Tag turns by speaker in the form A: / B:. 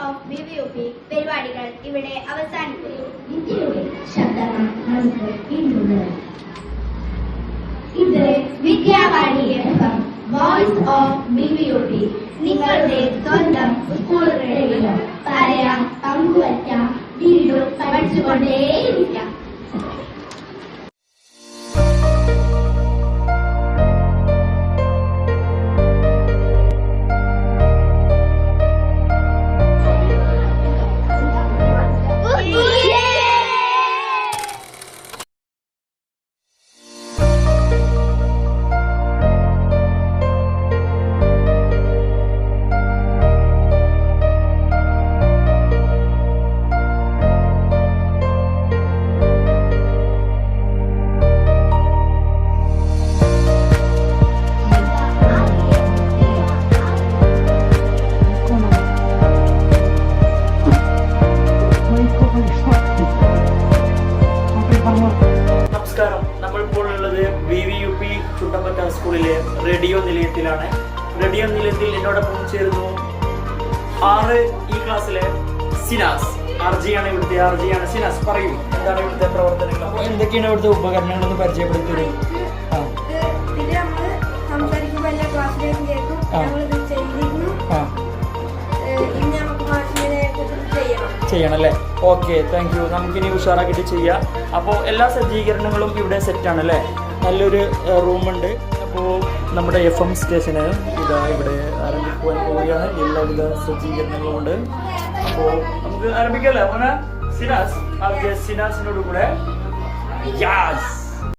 A: Of BVUP പരിപാടികൾ ഇവിടെ അവസാനിക്കുന്നു.
B: ഇന്ത്യയുടെ ശബ്ദങ്ങൾ നമുക്ക് ഇന്നുള്ളത്. ഇത് വിദ്യാവാണി FM, വോയിസ് ഓഫ് BVUP, നിങ്ങളുടെ സ്വന്തം സ്കൂൾ റേഡിയോ. പറയാം, പങ്കുവയ്ക്കാം, വീണ്ടും പഠിച്ചുകൊണ്ടേയിരിക്കാം.
C: നമസ്കാരം. നമ്മളിപ്പോൾ ഉള്ളത് BVUP ചുണ്ടമ്പറ്റ സ്കൂളിലെ റേഡിയോ നിലയത്തിലാണ്. റേഡിയോ നിലയത്തിൽ എന്നോടൊപ്പം ചേരുന്നു 6 ഈ ക്ലാസ്സിലെ സിനാസ്. RG-യാണ് ഇവിടുത്തെ. RG-യാണ് സിനാസ്. പറയൂ, എന്താണ് ഇവിടുത്തെ പ്രവർത്തനങ്ങൾ? അപ്പോൾ എന്തൊക്കെയാണ് ഇവിടുത്തെ ഉപകരണങ്ങളെന്ന് പരിചയപ്പെടുത്തരും. ചെയ്യണല്ലേ? Okay, thank you. നമുക്കിനി ഉഷാറാക്കിയിട്ട് ചെയ്യാം. അപ്പോൾ എല്ലാ സജ്ജീകരണങ്ങളും ഇവിടെ സെറ്റാണല്ലേ? നല്ലൊരു റൂമുണ്ട്. അപ്പോൾ നമ്മുടെ FM സ്റ്റേഷന് ഇതാ ഇവിടെ ആരംഭിക്കുവാൻ പോവുകയാണ്. എല്ലാവിധ സജ്ജീകരണങ്ങളും ഉണ്ട്. അപ്പോൾ നമുക്ക് ആരംഭിക്കല്ലേ മോനെ? സിനാസിനോട് കൂടെ യാസ്